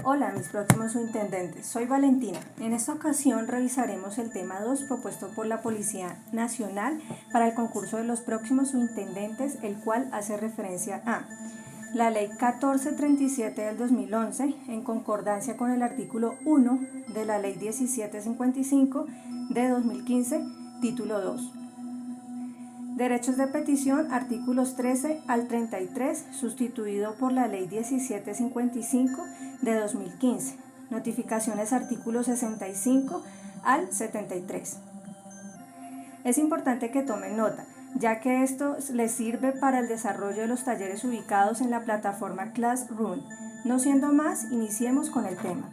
Hola, mis próximos subintendentes. Soy Valentina. En esta ocasión revisaremos el tema 2 propuesto por la Policía Nacional para el concurso de los próximos subintendentes, el cual hace referencia a la Ley 1437 del 2011, en concordancia con el artículo 1 de la Ley 1755 de 2015, título 2. Derechos de petición, artículos 13 al 33, sustituido por la Ley 1755 de 2015. Notificaciones, artículos 65 al 73. Es importante que tomen nota, ya que esto les sirve para el desarrollo de los talleres ubicados en la plataforma Classroom. No siendo más, iniciemos con el tema.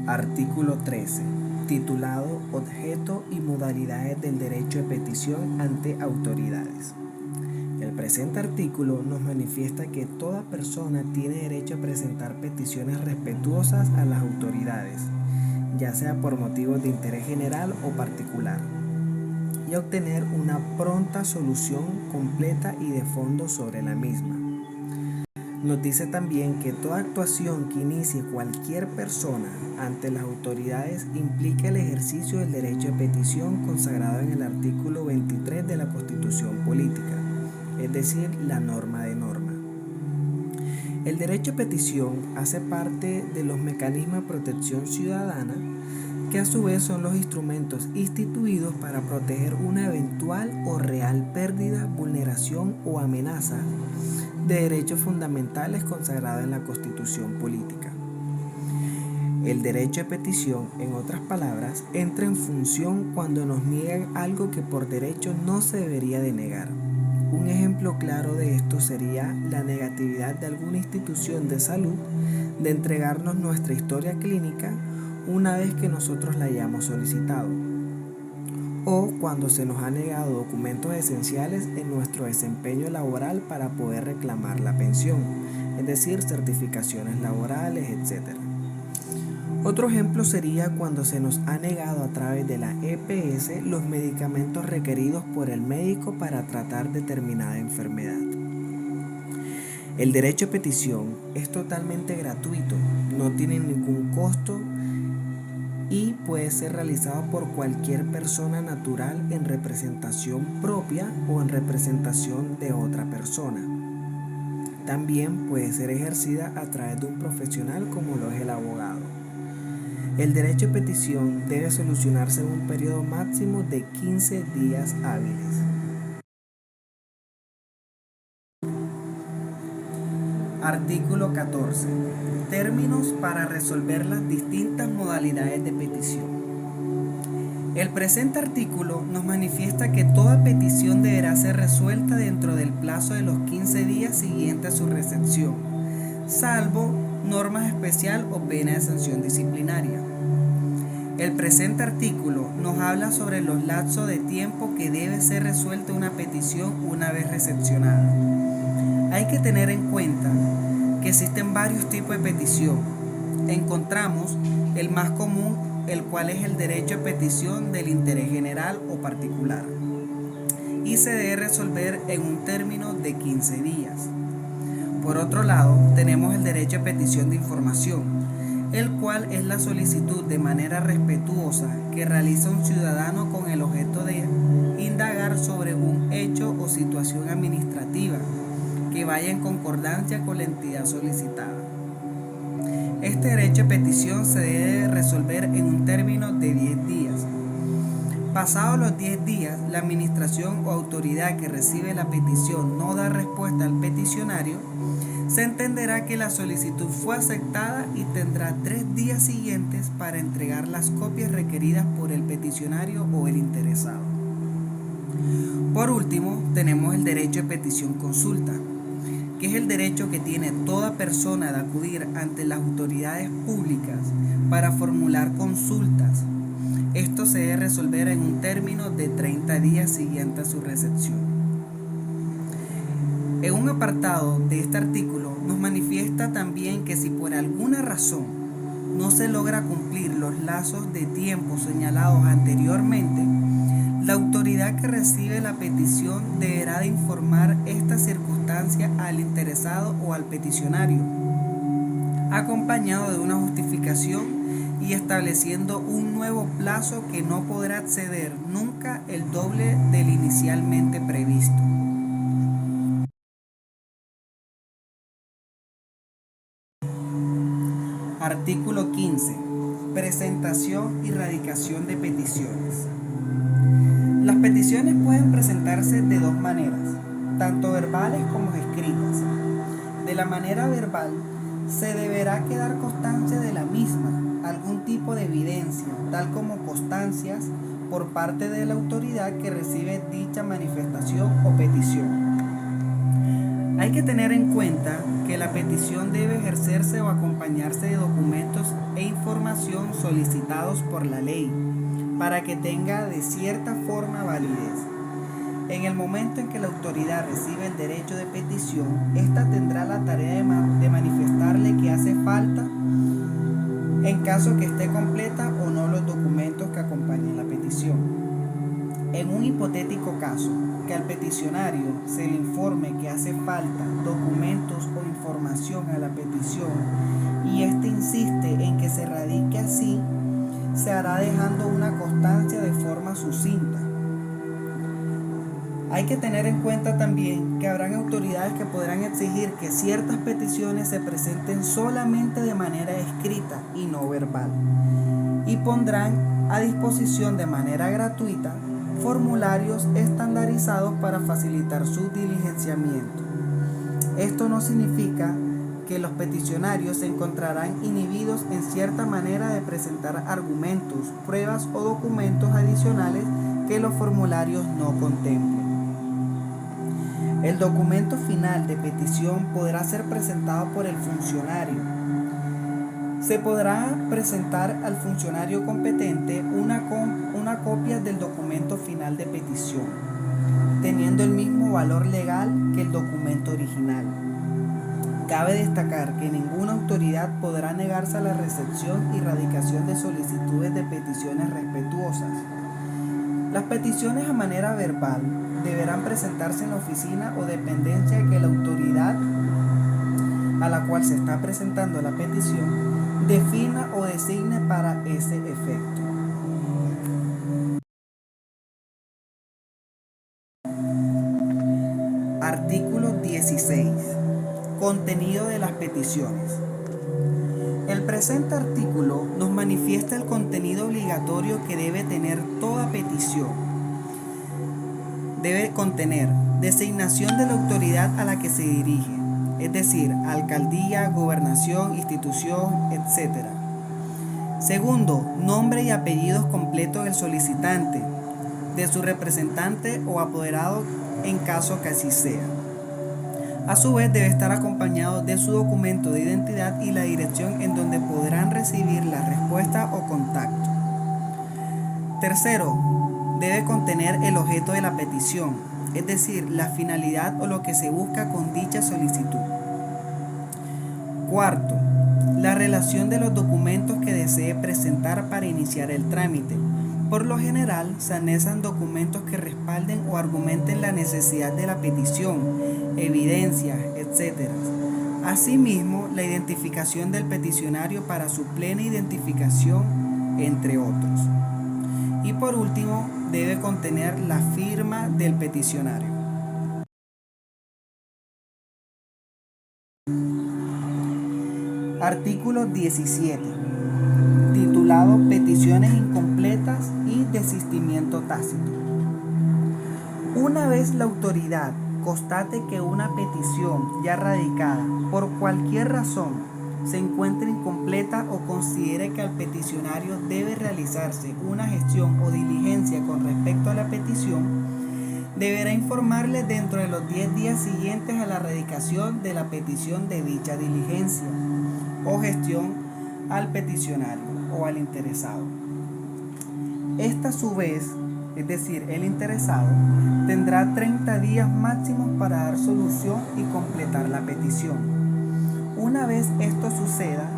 Artículo 13. Titulado Objeto y modalidades del derecho de petición ante autoridades. El presente artículo nos manifiesta que toda persona tiene derecho a presentar peticiones respetuosas a las autoridades, ya sea por motivos de interés general o particular, y obtener una pronta solución completa y de fondo sobre la misma. Nos dice también que toda actuación que inicie cualquier persona ante las autoridades implica el ejercicio del derecho de petición consagrado en el artículo 23 de la Constitución Política, es decir, la norma de norma. El derecho de petición hace parte de los mecanismos de protección ciudadana, que a su vez son los instrumentos instituidos para proteger una eventual o real pérdida, vulneración o amenaza de derechos fundamentales consagrados en la Constitución Política. El derecho de petición, en otras palabras, entra en función cuando nos niegan algo que por derecho no se debería de negar. Un ejemplo claro de esto sería la negatividad de alguna institución de salud de entregarnos nuestra historia clínica una vez que nosotros la hayamos solicitado, o cuando se nos ha negado documentos esenciales en nuestro desempeño laboral para poder reclamar la pensión, es decir, certificaciones laborales, etc. Otro ejemplo sería cuando se nos ha negado a través de la EPS los medicamentos requeridos por el médico para tratar determinada enfermedad. El derecho a petición es totalmente gratuito, no tiene ningún costo y puede ser realizado por cualquier persona natural en representación propia o en representación de otra persona. También puede ser ejercida a través de un profesional como lo es el abogado. El derecho de petición debe solucionarse en un periodo máximo de 15 días hábiles. Artículo 14. Términos para resolver las distintas modalidades de petición. El presente artículo nos manifiesta que toda petición deberá ser resuelta dentro del plazo de los 15 días siguientes a su recepción, salvo normas especial o pena de sanción disciplinaria. El presente artículo nos habla sobre los lapsos de tiempo que debe ser resuelta una petición una vez recepcionada. Hay que tener en cuenta que existen varios tipos de petición. Encontramos el más común, el cual es el derecho de petición del interés general o particular, y se debe resolver en un término de 15 días. Por otro lado, tenemos el derecho de petición de información, el cual es la solicitud de manera respetuosa que realiza un ciudadano con el objeto de indagar sobre un hecho o situación administrativa que vaya en concordancia con la entidad solicitada. Este derecho de petición se debe resolver en un término de 10 días. Pasados los 10 días, la administración o autoridad que recibe la petición no da respuesta al peticionario, se entenderá que la solicitud fue aceptada y tendrá 3 días siguientes para entregar las copias requeridas por el peticionario o el interesado. Por último, tenemos el derecho de petición consulta, que es el derecho que tiene toda persona de acudir ante las autoridades públicas para formular consultas. Esto se debe resolver en un término de 30 días siguientes a su recepción. En un apartado de este artículo nos manifiesta también que si por alguna razón no se logra cumplir los lazos de tiempo señalados anteriormente, La autoridad que recibe la petición deberá de informar esta circunstancia al interesado o al peticionario, acompañado de una justificación y estableciendo un nuevo plazo que no podrá exceder nunca el doble del inicialmente previsto. Artículo 15. Presentación y radicación de peticiones. Las peticiones pueden presentarse de dos maneras, tanto verbales como escritas. De la manera verbal, se deberá quedar constancia de la misma, algún tipo de evidencia, tal como constancias por parte de la autoridad que recibe dicha manifestación o petición. Hay que tener en cuenta que la petición debe ejercerse o acompañarse de documentos e información solicitados por la ley, para que tenga de cierta forma validez. En el momento en que la autoridad recibe el derecho de petición, ésta tendrá la tarea de manifestarle que hace falta, en caso que esté completa o no los documentos que acompañen la petición. En un hipotético caso, que al peticionario se le informe que hace falta documentos o información a la petición y éste insiste en que se radique así, se hará dejando una constancia de forma sucinta. Hay que tener en cuenta también que habrán autoridades que podrán exigir que ciertas peticiones se presenten solamente de manera escrita y no verbal, y pondrán a disposición de manera gratuita formularios estandarizados para facilitar su diligenciamiento. Esto no significa que los peticionarios se encontrarán inhibidos en cierta manera de presentar argumentos, pruebas o documentos adicionales que los formularios no contemplen. El documento final de petición podrá ser presentado por el funcionario. Se podrá presentar al funcionario competente una copia del documento final de petición, teniendo el mismo valor legal que el documento original. Cabe destacar que ninguna autoridad podrá negarse a la recepción y radicación de solicitudes de peticiones respetuosas. Las peticiones a manera verbal deberán presentarse en la oficina o dependencia que la autoridad a la cual se está presentando la petición defina o designe para ese efecto. Artículo 16. Contenido de las peticiones. El presente artículo nos manifiesta el contenido obligatorio que debe tener toda petición. Debe contener designación de la autoridad a la que se dirige, es decir, alcaldía, gobernación, institución, etc. Segundo, nombre y apellidos completos del solicitante, de su representante o apoderado en caso que así sea. A su vez debe estar acompañado de su documento de identidad y la dirección en donde podrán recibir la respuesta o contacto. Tercero, debe contener el objeto de la petición, es decir, la finalidad o lo que se busca con dicha solicitud. Cuarto, la relación de los documentos que desee presentar para iniciar el trámite. Por lo general, se anexan documentos que respalden o argumenten la necesidad de la petición, evidencias, etc. Asimismo, la identificación del peticionario para su plena identificación, entre otros. Y por último, debe contener la firma del peticionario. Artículo 17. Titulado Peticiones incompletas y desistimiento tácito. Una vez la autoridad constate que una petición ya radicada por cualquier razón se encuentre incompleta o considere que al peticionario debe realizarse una gestión o diligencia con respecto a la petición, deberá informarle dentro de los 10 días siguientes a la radicación de la petición de dicha diligencia o gestión al peticionario o al interesado. Esta a su vez, es decir, el interesado, tendrá 30 días máximos para dar solución y completar la petición. Una vez esto suceda,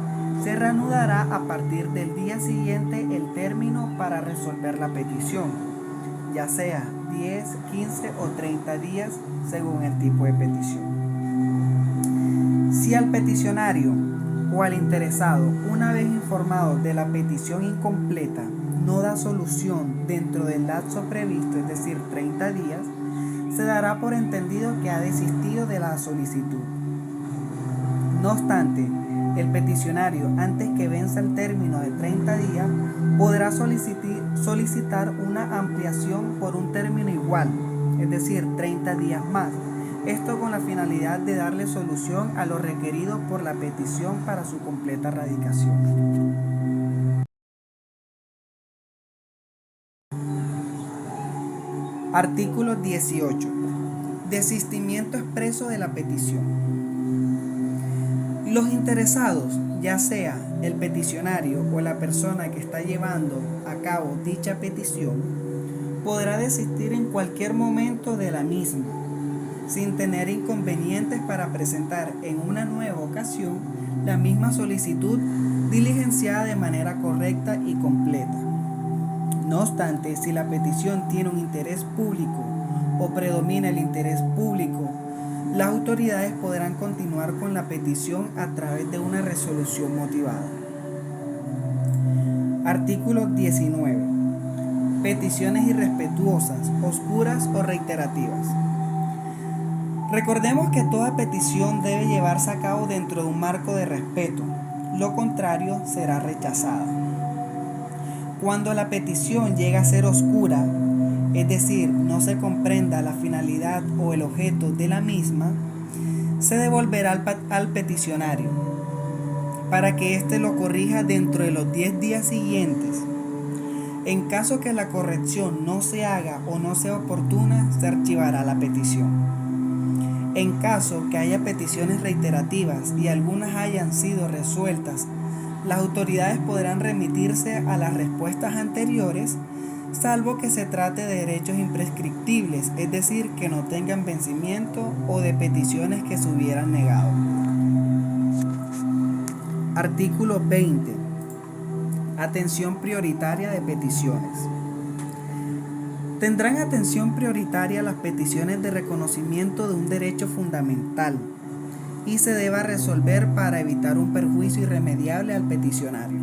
se reanudará a partir del día siguiente el término para resolver la petición. ya sea 10, 15 o 30 días según el tipo de petición. Si al peticionario o al interesado, una vez informado de la petición incompleta, no da solución dentro del lapso previsto, es decir, 30 días, se dará por entendido que ha desistido de la solicitud. No obstante, el peticionario, antes que venza el término de 30 días, podrá solicitar una ampliación por un término igual, es decir, 30 días más. Esto con la finalidad de darle solución a lo requerido por la petición para su completa radicación. Artículo 18. Desistimiento expreso de la petición. Los interesados, ya sea el peticionario o la persona que está llevando a cabo dicha petición, podrá desistir en cualquier momento de la misma, sin tener inconvenientes para presentar en una nueva ocasión la misma solicitud diligenciada de manera correcta y completa. No obstante, si la petición tiene un interés público o predomina el interés público, las autoridades podrán continuar con la petición a través de una resolución motivada. Artículo 19. Peticiones irrespetuosas, oscuras o reiterativas. Recordemos que toda petición debe llevarse a cabo dentro de un marco de respeto, lo contrario será rechazada. Cuando la petición llega a ser oscura, es decir, no se comprenda la finalidad o el objeto de la misma, se devolverá al peticionario para que éste lo corrija dentro de los 10 días siguientes. En caso que la corrección no se haga o no sea oportuna, se archivará la petición. En caso que haya peticiones reiterativas y algunas hayan sido resueltas, las autoridades podrán remitirse a las respuestas anteriores, salvo que se trate de derechos imprescriptibles, es decir, que no tengan vencimiento, o de peticiones que se hubieran negado. Artículo 20. Atención prioritaria de peticiones. Tendrán atención prioritaria las peticiones de reconocimiento de un derecho fundamental y se deba resolver para evitar un perjuicio irremediable al peticionario.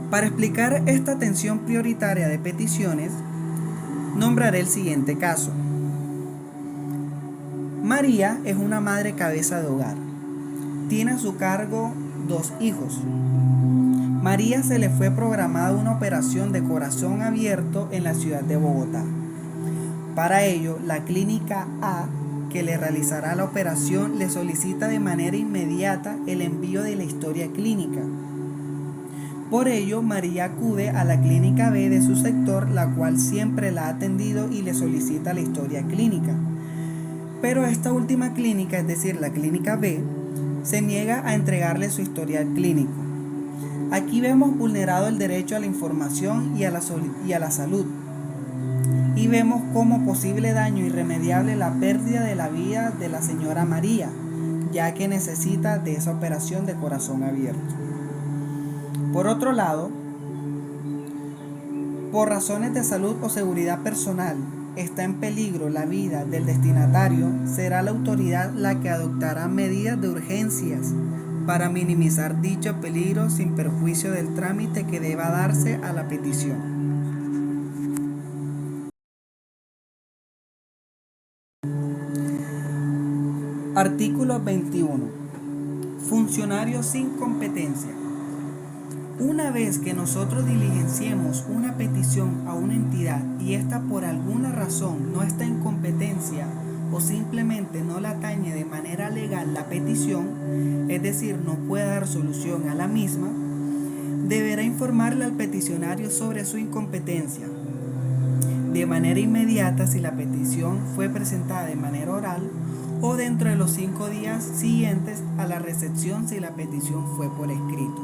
Para explicar esta atención prioritaria de peticiones, nombraré el siguiente caso. María es una madre cabeza de hogar. Tiene a su cargo 2 hijos. María se le fue programada una operación de corazón abierto en la ciudad de Bogotá. Para ello, la clínica A, que le realizará la operación, le solicita de manera inmediata el envío de la historia clínica. Por ello, María acude a la clínica B de su sector, la cual siempre la ha atendido, y le solicita la historia clínica. Pero esta última clínica, es decir, la clínica B, se niega a entregarle su historial clínico. Aquí vemos vulnerado el derecho a la información y a la salud. Y vemos como posible daño irremediable la pérdida de la vida de la señora María, ya que necesita de esa operación de corazón abierto. Por otro lado, por razones de salud o seguridad personal, está en peligro la vida del destinatario, será la autoridad la que adoptará medidas de urgencias para minimizar dicho peligro sin perjuicio del trámite que deba darse a la petición. Artículo 21. Funcionario sin competencia. Una vez que nosotros diligenciemos una petición a una entidad y ésta por alguna razón no está en competencia o simplemente no la atañe de manera legal la petición, es decir, no puede dar solución a la misma, deberá informarle al peticionario sobre su incompetencia de manera inmediata si la petición fue presentada de manera oral, o dentro de los 5 días siguientes a la recepción si la petición fue por escrito.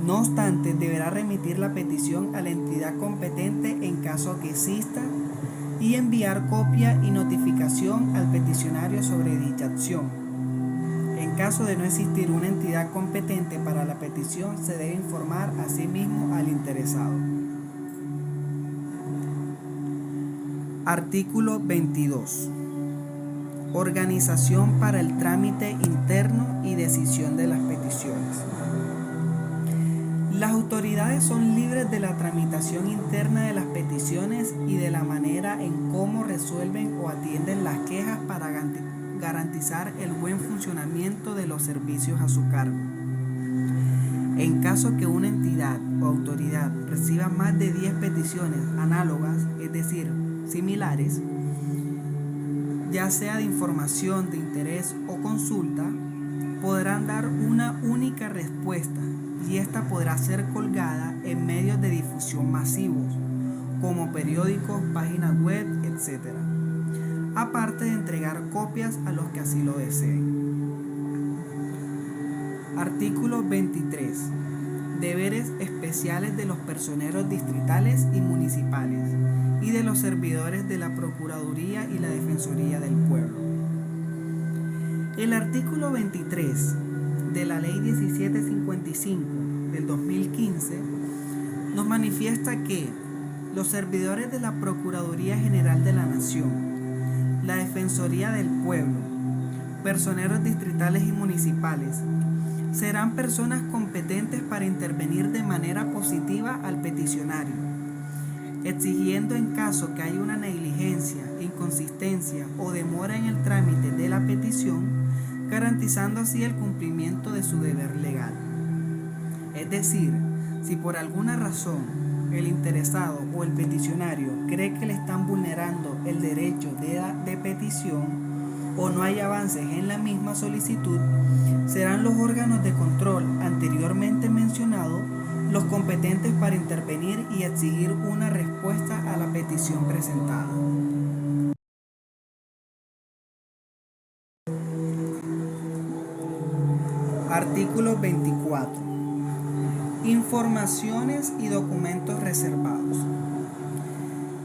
No obstante, deberá remitir la petición a la entidad competente en caso que exista y enviar copia y notificación al peticionario sobre dicha acción. En caso de no existir una entidad competente para la petición, se debe informar asimismo al interesado. Artículo 22. Organización para el trámite interno y decisión de las peticiones. Las autoridades son libres de la tramitación interna de las peticiones y de la manera en cómo resuelven o atienden las quejas para garantizar el buen funcionamiento de los servicios a su cargo. En caso que una entidad o autoridad reciba más de 10 peticiones análogas, es decir, similares, ya sea de información, de interés o consulta, podrán dar una única respuesta y esta podrá ser colgada en medios de difusión masivos, como periódicos, páginas web, etc., aparte de entregar copias a los que así lo deseen. Artículo 23. Deberes especiales de los personeros distritales y municipales y de los servidores de la Procuraduría y la Defensoría del Pueblo. El artículo 23 de la Ley 1755 del 2015 nos manifiesta que los servidores de la Procuraduría General de la Nación, la Defensoría del Pueblo, personeros distritales y municipales, serán personas competentes para intervenir de manera positiva al peticionario, exigiendo en caso que haya una negligencia, inconsistencia o demora en el trámite de la petición, garantizando así el cumplimiento de su deber legal. Es decir, si por alguna razón el interesado o el peticionario cree que le están vulnerando el derecho de petición o no hay avances en la misma solicitud, serán los órganos de control anteriormente mencionados los competentes para intervenir y exigir una respuesta a la petición presentada. Artículo 24. Informaciones y documentos reservados.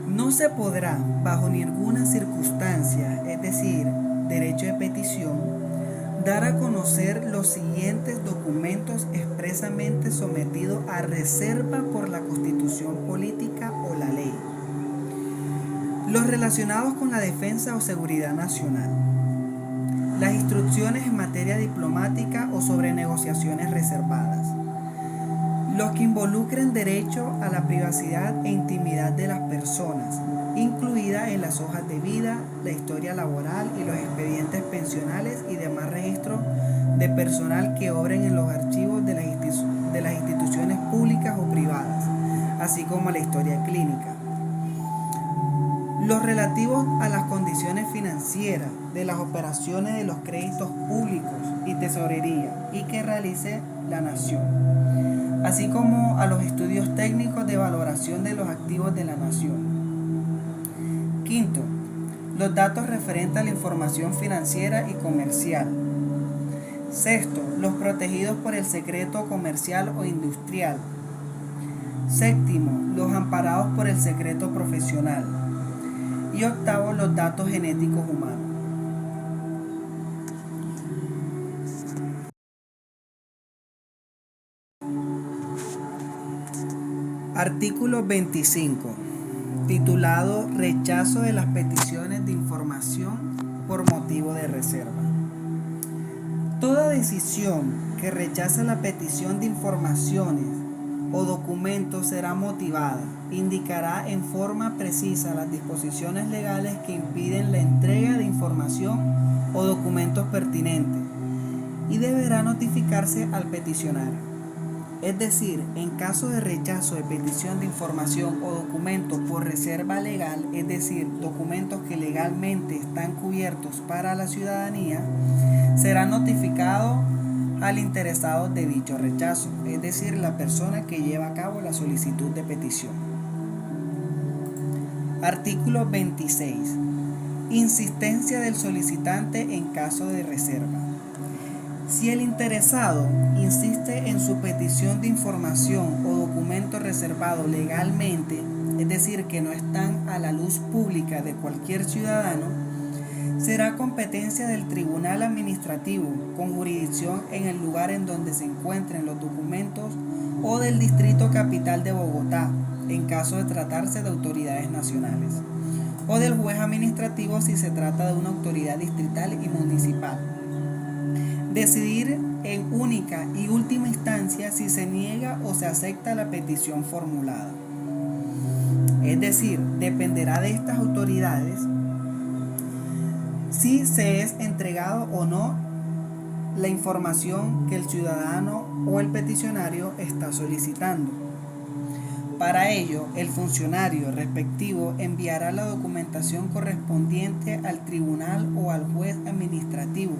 No se podrá, bajo ninguna circunstancia, es decir, derecho de petición, dar a conocer los siguientes documentos expresamente sometidos a reserva por la Constitución política o la ley. Los relacionados con la defensa o seguridad nacional. Las instrucciones en materia diplomática o sobre negociaciones reservadas. Los que involucren derecho a la privacidad e intimidad de las personas, incluida en las hojas de vida, la historia laboral y los expedientes pensionales y demás registros de personal que obren en los archivos de las instituciones públicas o privadas, así como la historia clínica. Los relativos a las condiciones financieras de las operaciones de los créditos públicos y tesorería y que realice la Nación, así como a los estudios técnicos de valoración de los activos de la Nación. Quinto, los datos referentes a la información financiera y comercial. Sexto, los protegidos por el secreto comercial o industrial. Séptimo, los amparados por el secreto profesional. Y octavo, los datos genéticos humanos. Artículo 25. Titulado Rechazo de las peticiones de información por motivo de reserva. Toda decisión que rechace la petición de informaciones o documentos será motivada, indicará en forma precisa las disposiciones legales que impiden la entrega de información o documentos pertinentes y deberá notificarse al peticionario. Es decir, en caso de rechazo de petición de información o documentos por reserva legal, es decir, documentos que legalmente están cubiertos para la ciudadanía, será notificado al interesado de dicho rechazo, es decir, la persona que lleva a cabo la solicitud de petición. Artículo 26. Insistencia del solicitante en caso de reserva. Si el interesado insiste en su petición de información o documento reservado legalmente, es decir, que no están a la luz pública de cualquier ciudadano, será competencia del Tribunal Administrativo con jurisdicción en el lugar en donde se encuentren los documentos o del Distrito Capital de Bogotá, en caso de tratarse de autoridades nacionales, o del juez administrativo si se trata de una autoridad distrital y municipal. Decidir en única y última instancia si se niega o se acepta la petición formulada. Es decir, dependerá de estas autoridades si se es entregado o no la información que el ciudadano o el peticionario está solicitando. Para ello, el funcionario respectivo enviará la documentación correspondiente al tribunal o al juez administrativo,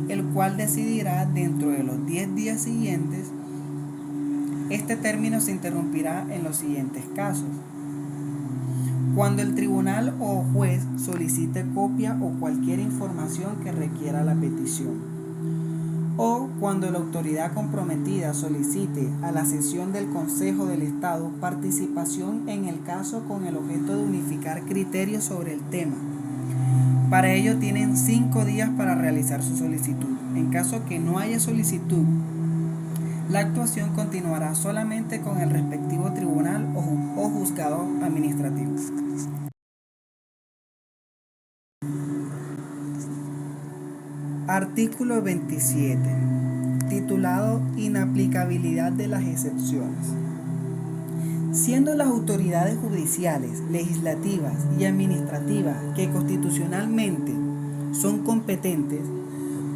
el cual decidirá dentro de los 10 días siguientes. Este término se interrumpirá en los siguientes casos: cuando el tribunal o juez solicite copia o cualquier información que requiera la petición, o cuando la autoridad comprometida solicite a la sesión del Consejo del Estado participación en el caso con el objeto de unificar criterios sobre el tema. Para ello tienen 5 días para realizar su solicitud. En caso que no haya solicitud, la actuación continuará solamente con el respectivo tribunal o juzgado administrativo. Artículo 27, titulado Inaplicabilidad de las excepciones. Siendo las autoridades judiciales, legislativas y administrativas que constitucionalmente son competentes,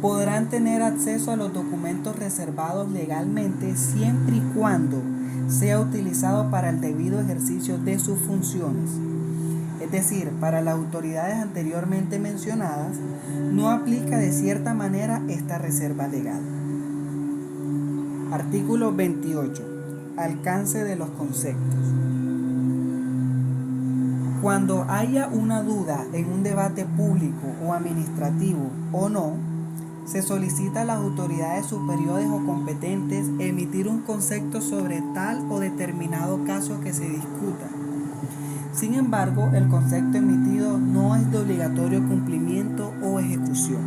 podrán tener acceso a los documentos reservados legalmente siempre y cuando sea utilizado para el debido ejercicio de sus funciones. Es decir, para las autoridades anteriormente mencionadas, no aplica de cierta manera esta reserva legal. Artículo 28. Alcance de los conceptos. Cuando haya una duda en un debate público o administrativo o no, se solicita a las autoridades superiores o competentes emitir un concepto sobre tal o determinado caso que se discuta. Sin embargo, el concepto emitido no es de obligatorio cumplimiento o ejecución.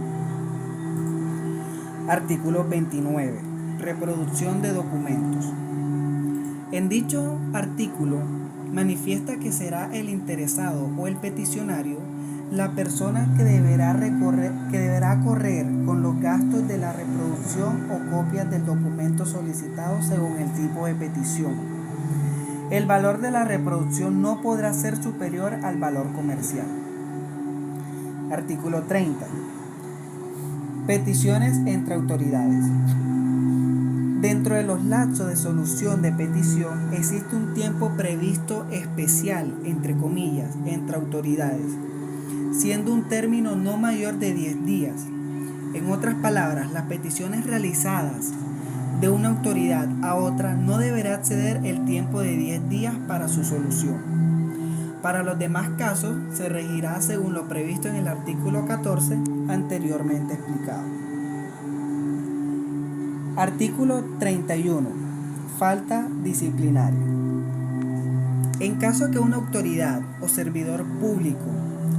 Artículo 29. Reproducción de documentos. En dicho artículo, manifiesta que será el interesado o el peticionario la persona que deberá correr con los gastos de la reproducción o copias del documento solicitado según el tipo de petición. El valor de la reproducción no podrá ser superior al valor comercial. Artículo 30. Peticiones entre autoridades. Dentro de los lapsos de solución de petición existe un tiempo previsto especial, entre comillas, entre autoridades, siendo un término no mayor de 10 días. En otras palabras, las peticiones realizadas de una autoridad a otra no deberá exceder el tiempo de 10 días para su solución. Para los demás casos se regirá según lo previsto en el artículo 14 anteriormente explicado. Artículo 31. Falta disciplinaria. En caso que una autoridad o servidor público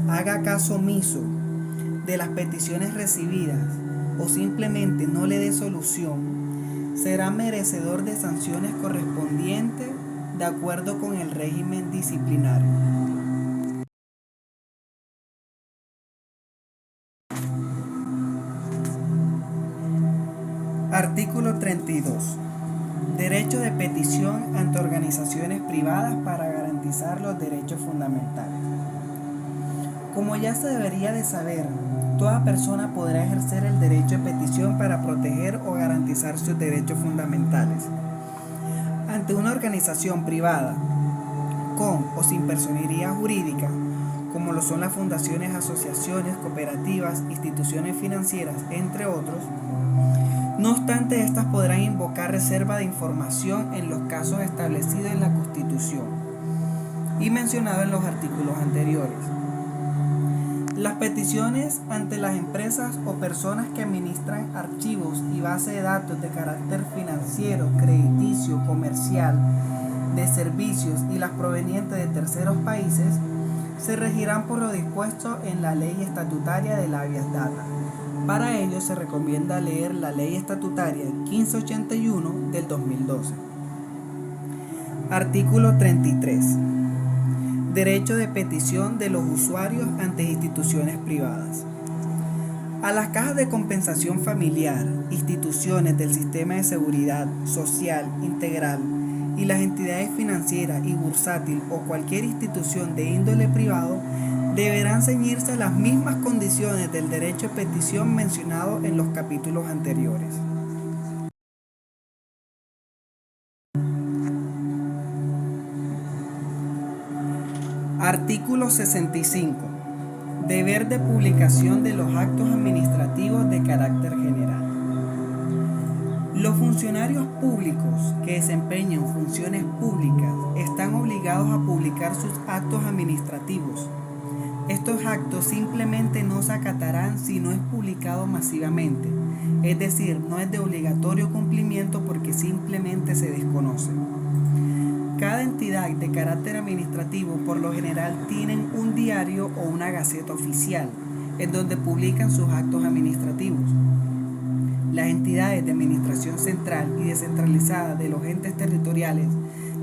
haga caso omiso de las peticiones recibidas o simplemente no le dé solución, será merecedor de sanciones correspondientes de acuerdo con el régimen disciplinario. Artículo 32. Derecho de petición ante organizaciones privadas para garantizar los derechos fundamentales. Como ya se debería de saber, toda persona podrá ejercer el derecho de petición para proteger o garantizar sus derechos fundamentales ante una organización privada, con o sin personería jurídica, como lo son las fundaciones, asociaciones, cooperativas, instituciones financieras, entre otros. No obstante, estas podrán invocar reserva de información en los casos establecidos en la Constitución y mencionados en los artículos anteriores. Las peticiones ante las empresas o personas que administran archivos y bases de datos de carácter financiero, crediticio, comercial, de servicios y las provenientes de terceros países se regirán por lo dispuesto en la Ley Estatutaria del Habeas Data. Para ello se recomienda leer la Ley Estatutaria 1581 del 2012. Artículo 33. Derecho de petición de los usuarios ante instituciones privadas. A las cajas de compensación familiar, instituciones del sistema de seguridad social integral y las entidades financieras y bursátil o cualquier institución de índole privado deberán ceñirse a las mismas condiciones del derecho de petición mencionado en los capítulos anteriores. Artículo 65. Deber de publicación de los actos administrativos de carácter general. Los funcionarios públicos que desempeñan funciones públicas están obligados a publicar sus actos administrativos. Estos actos simplemente no se acatarán si no es publicado masivamente, es decir, no es de obligatorio cumplimiento porque simplemente se desconoce. Cada entidad de carácter administrativo por lo general tienen un diario o una gaceta oficial en donde publican sus actos administrativos. Las entidades de administración central y descentralizada de los entes territoriales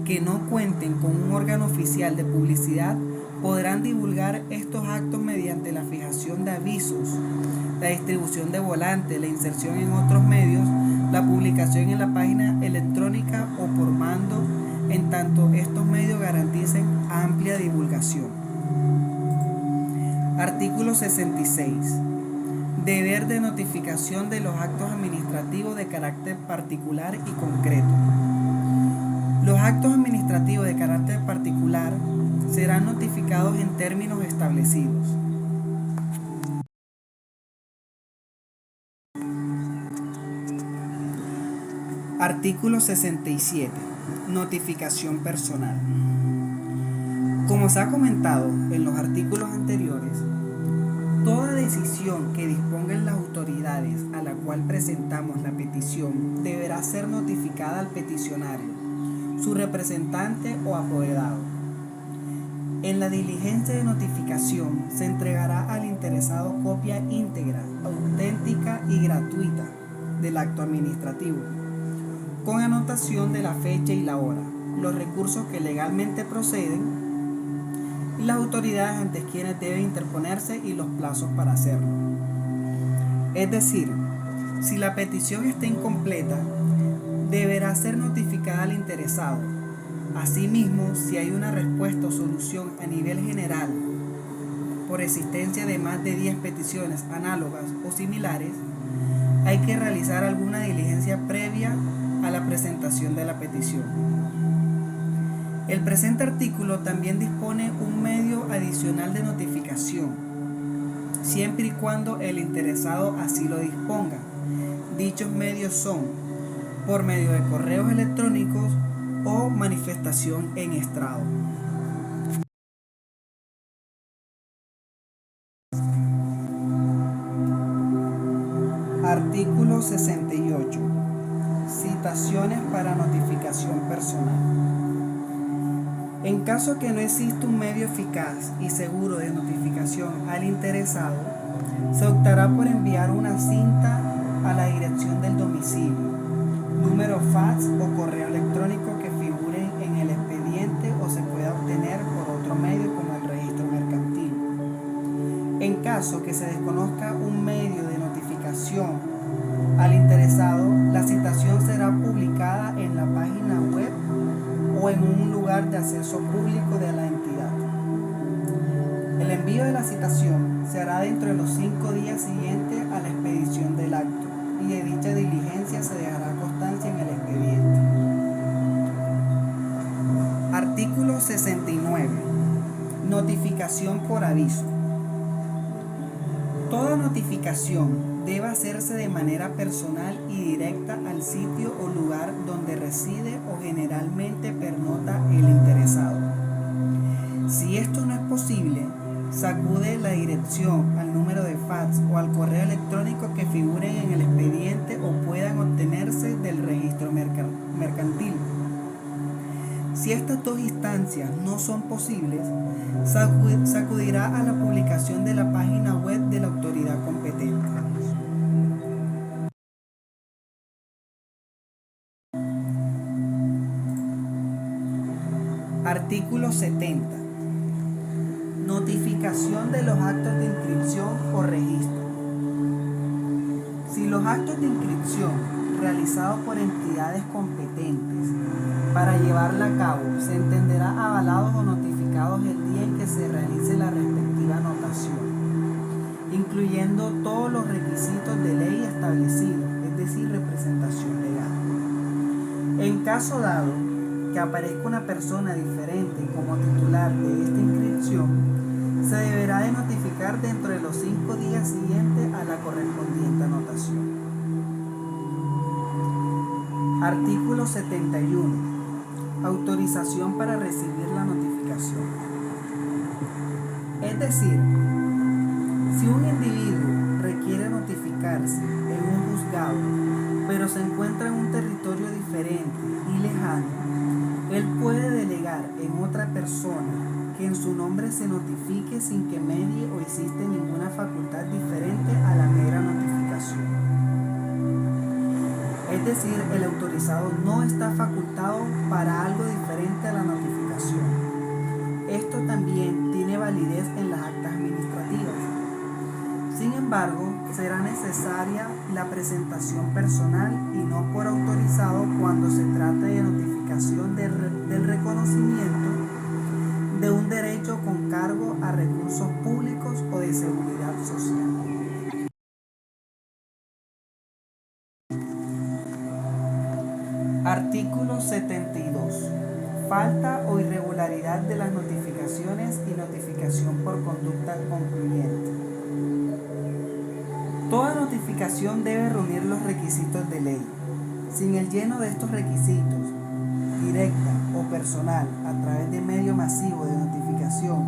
que no cuenten con un órgano oficial de publicidad podrán divulgar estos actos mediante la fijación de avisos, la distribución de volantes, la inserción en otros medios, la publicación en la página electrónica o por mando, en tanto estos medios garanticen amplia divulgación. Artículo 66. Deber de notificación de los actos administrativos de carácter particular y concreto. Los actos administrativos de carácter particular serán notificados en términos establecidos. Artículo 67. Notificación personal. Como se ha comentado en los artículos anteriores, toda decisión que dispongan las autoridades a la cual presentamos la petición deberá ser notificada al peticionario, su representante o apoderado. En la diligencia de notificación se entregará al interesado copia íntegra, auténtica y gratuita del acto administrativo, con anotación de la fecha y la hora, los recursos que legalmente proceden y las autoridades ante quienes deben interponerse y los plazos para hacerlo. Es decir, si la petición está incompleta, deberá ser notificada al interesado. Asimismo, si hay una respuesta o solución a nivel general por existencia de más de 10 peticiones análogas o similares, hay que realizar alguna diligencia previa a la presentación de la petición. El presente artículo también dispone un medio adicional de notificación, siempre y cuando el interesado así lo disponga. Dichos medios son por medio de correos electrónicos o manifestación en estrado. Artículo 68. Citaciones para notificación personal. En caso que no exista un medio eficaz y seguro de notificación al interesado, se optará por enviar una cinta a la dirección del domicilio, número fax o correo electrónico que figuren en el expediente o se pueda obtener por otro medio como el registro mercantil. En caso que se desconozca un medio de notificación al interesado, la citación será publicada en la página web o en un lugar de acceso público de la entidad. El envío de la citación se hará dentro de los 5 días siguientes a la expedición del acto y de dicha diligencia se dejará constancia en el expediente. Artículo 69. Notificación por aviso. Toda notificación debe hacerse de manera personal y directa al sitio o lugar donde reside o generalmente pernocta el interesado. Si esto no es posible, se acude la dirección, al número de fax o al correo electrónico que figuren en el expediente o puedan obtenerse del registro mercantil. Si estas dos instancias no son posibles, se acudirá a la publicación de la página web de la autoridad competente. Artículo 70. Notificación de los actos de inscripción o registro. Si los actos de inscripción realizados por entidades competentes para llevarla a cabo se entenderá avalados o notificados el día en que se realice la respectiva anotación, incluyendo todos los requisitos de ley establecidos, es decir, representación legal. En caso dado que aparezca una persona diferente como titular de esta inscripción, se deberá de notificar dentro de los 5 días siguientes a la correspondiente anotación. Artículo 71. Autorización para recibir la notificación. Es decir, si un individuo requiere notificarse en un juzgado, pero se encuentra en un territorio diferente y lejano, él puede delegar en otra persona que en su nombre se notifique sin que medie o existe ninguna facultad diferente a la mera notificación. Es decir, el autorizado no está facultado para algo diferente a la notificación. Esto también tiene validez en las actas administrativas. Sin embargo, será necesaria la presentación personal y no por autorizado cuando se trate de notificación del reconocimiento de un derecho con cargo a recursos públicos o de seguridad social. Artículo 72. Falta o irregularidad de las notificaciones y notificación por conducta concluyente. Toda notificación debe reunir los requisitos de ley. Sin el lleno de estos requisitos, directa o personal, a través de medio masivo de notificación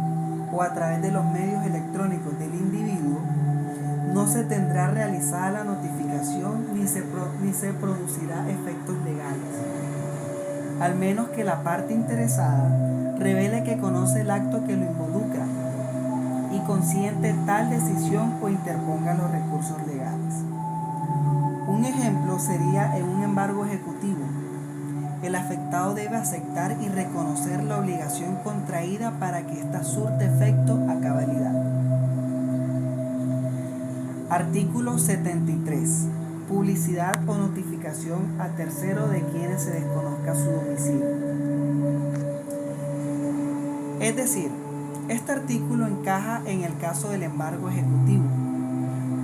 o a través de los medios electrónicos del individuo, no se tendrá realizada la notificación ni se producirá efectos legales, al menos que la parte interesada revele que conoce el acto que lo involucra y consiente tal decisión o interponga los recursos legales. Un ejemplo sería en un embargo ejecutivo. El afectado debe aceptar y reconocer la obligación contraída para que ésta surte efecto a cabalidad. Artículo 73. Publicidad o notificación a tercero de quienes se desconozca su domicilio. Es decir, este artículo encaja en el caso del embargo ejecutivo,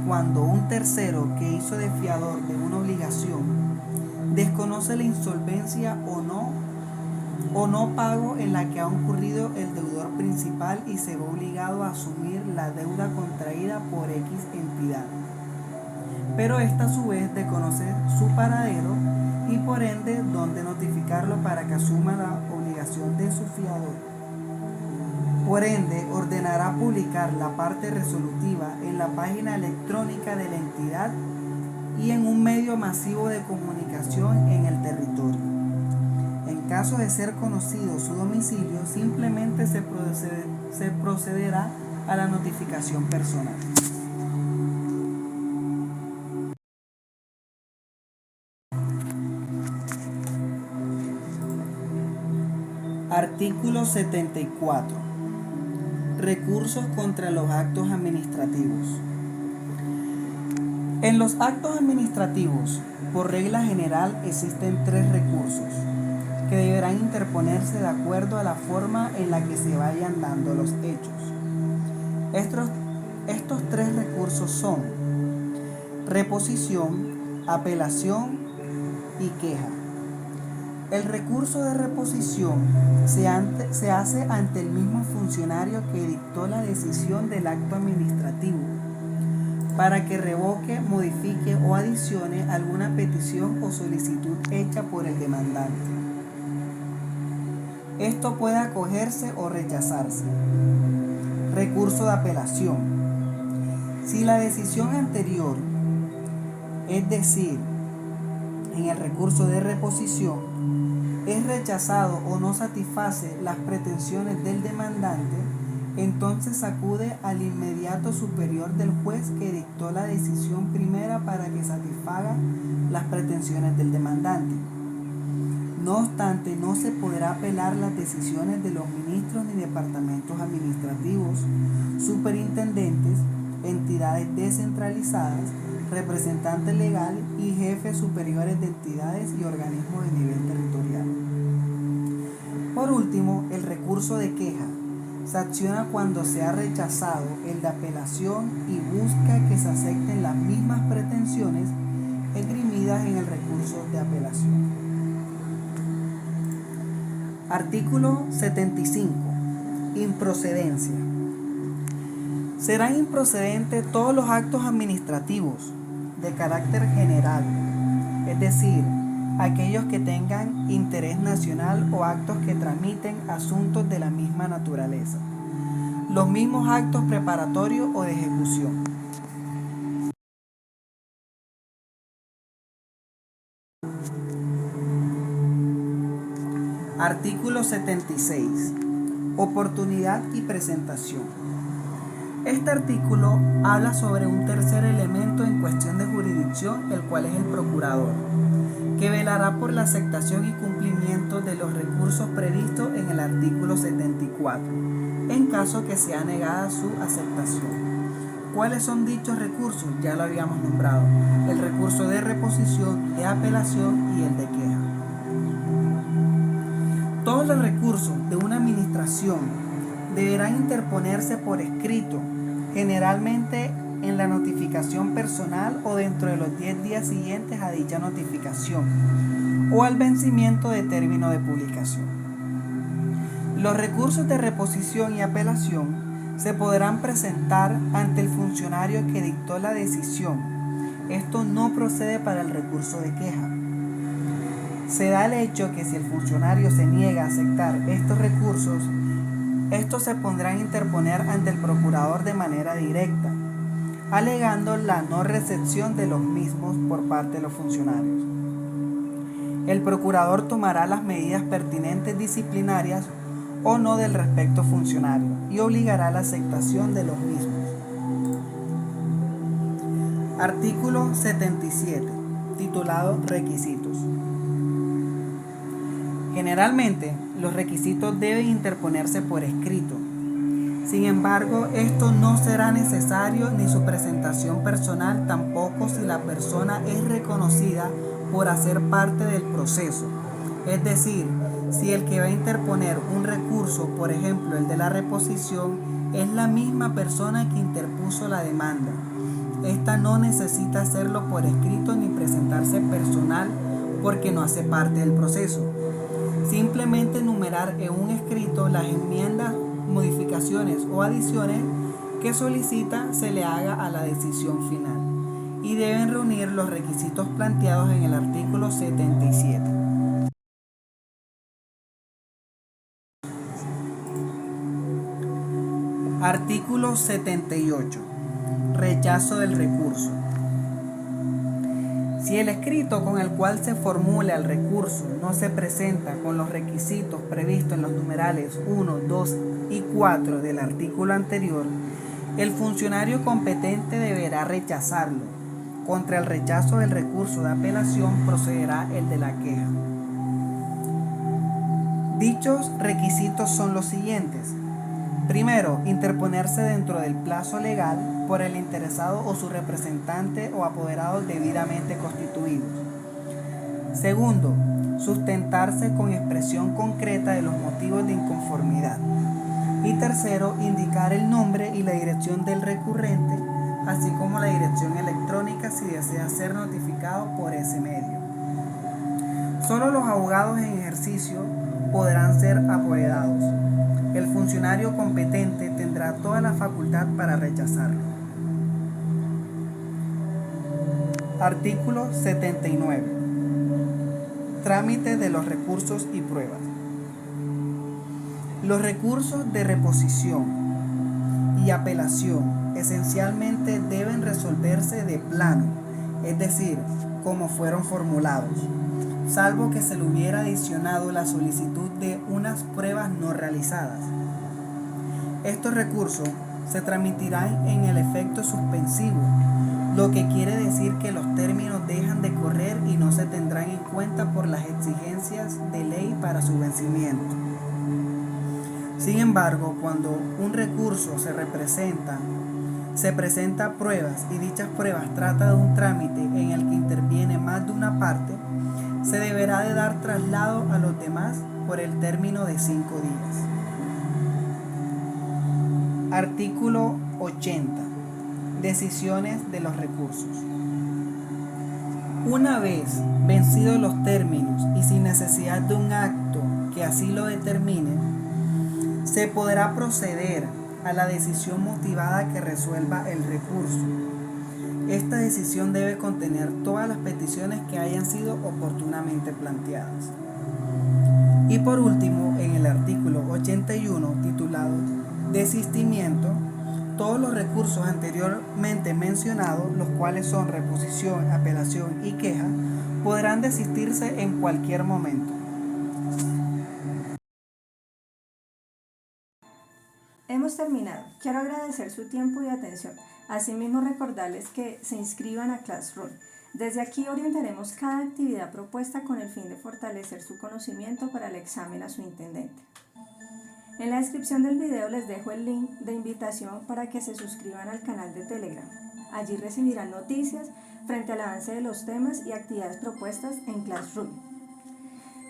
cuando un tercero que hizo de fiador de una obligación desconoce la insolvencia o no pago en la que ha incurrido el deudor principal y se ve obligado a asumir la deuda contraída por X entidad. Pero ésta a su vez desconoce su paradero y por ende dónde notificarlo para que asuma la obligación de su fiador. Por ende, ordenará publicar la parte resolutiva en la página electrónica de la entidad y en un medio masivo de comunicación en el territorio. En caso de ser conocido su domicilio, simplemente se procederá a la notificación personal. Artículo 74. Recursos contra los actos administrativos. En los actos administrativos, por regla general, existen 3 recursos que deberán interponerse de acuerdo a la forma en la que se vayan dando los hechos. Estos 3 recursos son reposición, apelación y queja. El recurso de reposición se hace ante el mismo funcionario que dictó la decisión del acto administrativo para que revoque, modifique o adicione alguna petición o solicitud hecha por el demandante. Esto puede acogerse o rechazarse. Recurso de apelación. Si la decisión anterior, es decir, en el recurso de reposición, es rechazado o no satisface las pretensiones del demandante, entonces acude al inmediato superior del juez que dictó la decisión primera para que satisfaga las pretensiones del demandante. No obstante, no se podrá apelar las decisiones de los ministros ministros ni departamentos administrativos, superintendentes, entidades descentralizadas, representantes legales y jefes superiores de entidades y organismos de nivel territorial. Por último, el recurso de queja se acciona cuando se ha rechazado el de apelación y busca que se acepten las mismas pretensiones esgrimidas en el recurso de apelación. Artículo 75. Improcedencia. Serán improcedentes todos los actos administrativos de carácter general, es decir, aquellos que tengan interés nacional o actos que tramiten asuntos de la misma naturaleza, los mismos actos preparatorios o de ejecución. Artículo 76. Oportunidad y presentación. Este artículo habla sobre un tercer elemento en cuestión de jurisdicción, el cual es el procurador, que velará por la aceptación y cumplimiento de los recursos previstos en el artículo 74, en caso que sea negada su aceptación. ¿Cuáles son dichos recursos? Ya lo habíamos nombrado: el recurso de reposición, de apelación y el de queja. Todos los recursos de una administración deberán interponerse por escrito, generalmente en la notificación personal o dentro de los 10 días siguientes a dicha notificación o al vencimiento de término de publicación. Los recursos de reposición y apelación se podrán presentar ante el funcionario que dictó la decisión. Esto no procede para el recurso de queja. Se da el hecho que si el funcionario se niega a aceptar estos recursos, estos se pondrán a interponer ante el procurador de manera directa, alegando la no recepción de los mismos por parte de los funcionarios. El procurador tomará las medidas pertinentes disciplinarias o no del respecto funcionario y obligará a la aceptación de los mismos. Artículo 77, titulado Requisitos. Generalmente, los requisitos deben interponerse por escrito. Sin embargo, esto no será necesario ni su presentación personal, tampoco si la persona es reconocida por hacer parte del proceso. Es decir, si el que va a interponer un recurso, por ejemplo el de la reposición, es la misma persona que interpuso la demanda. Esta no necesita hacerlo por escrito ni presentarse personal porque no hace parte del proceso. Simplemente enumerar en un escrito las enmiendas, modificaciones o adiciones que solicita se le haga a la decisión final y deben reunir los requisitos planteados en el artículo 77. Artículo 78. Rechazo del recurso. Si el escrito con el cual se formula el recurso no se presenta con los requisitos previstos en los numerales 1, 2 y 4 del artículo anterior, el funcionario competente deberá rechazarlo. Contra el rechazo del recurso de apelación procederá el de la queja. Dichos requisitos son los siguientes. Primero, interponerse dentro del plazo legal por el interesado o su representante o apoderados debidamente constituidos. Segundo, sustentarse con expresión concreta de los motivos de inconformidad. Y tercero, indicar el nombre y la dirección del recurrente, así como la dirección electrónica si desea ser notificado por ese medio. Solo los abogados en ejercicio podrán ser apoderados. El funcionario competente tendrá toda la facultad para rechazarlo. Artículo 79. Trámite de los recursos y pruebas. Los recursos de reposición y apelación esencialmente deben resolverse de plano, es decir, como fueron formulados, salvo que se le hubiera adicionado la solicitud de unas pruebas no realizadas. Estos recursos se tramitarán en el efecto suspensivo, lo que quiere decir que los términos dejan de correr y no se tendrán en cuenta por las exigencias de ley para su vencimiento. Sin embargo, cuando un recurso se presenta pruebas y dichas pruebas trata de un trámite en el que interviene más de una parte, se deberá de dar traslado a los demás por el término de 5 días. Artículo 80. Decisiones de los recursos. Una vez vencidos los términos y sin necesidad de un acto que así lo determine, se podrá proceder a la decisión motivada que resuelva el recurso. Esta decisión debe contener todas las peticiones que hayan sido oportunamente planteadas. Y por último, en el artículo 81, titulado Desistimiento, todos los recursos anteriormente mencionados, los cuales son reposición, apelación y queja, podrán desistirse en cualquier momento. Hemos terminado. Quiero agradecer su tiempo y atención. Asimismo, recordarles que se inscriban a Classroom. Desde aquí orientaremos cada actividad propuesta con el fin de fortalecer su conocimiento para el examen a su intendente. En la descripción del video les dejo el link de invitación para que se suscriban al canal de Telegram. Allí recibirán noticias frente al avance de los temas y actividades propuestas en Classroom.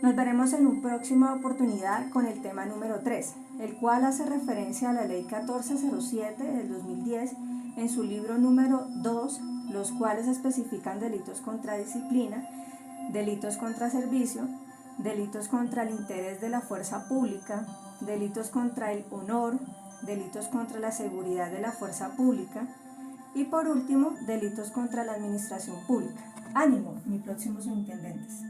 Nos veremos en una próxima oportunidad con el tema número 3, el cual hace referencia a la Ley 1407 del 2010 en su libro número 2, los cuales especifican delitos contra disciplina, delitos contra servicio, delitos contra el interés de la fuerza pública, delitos contra el honor, delitos contra la seguridad de la fuerza pública y por último, delitos contra la administración pública. ¡Ánimo, mis próximos intendentes!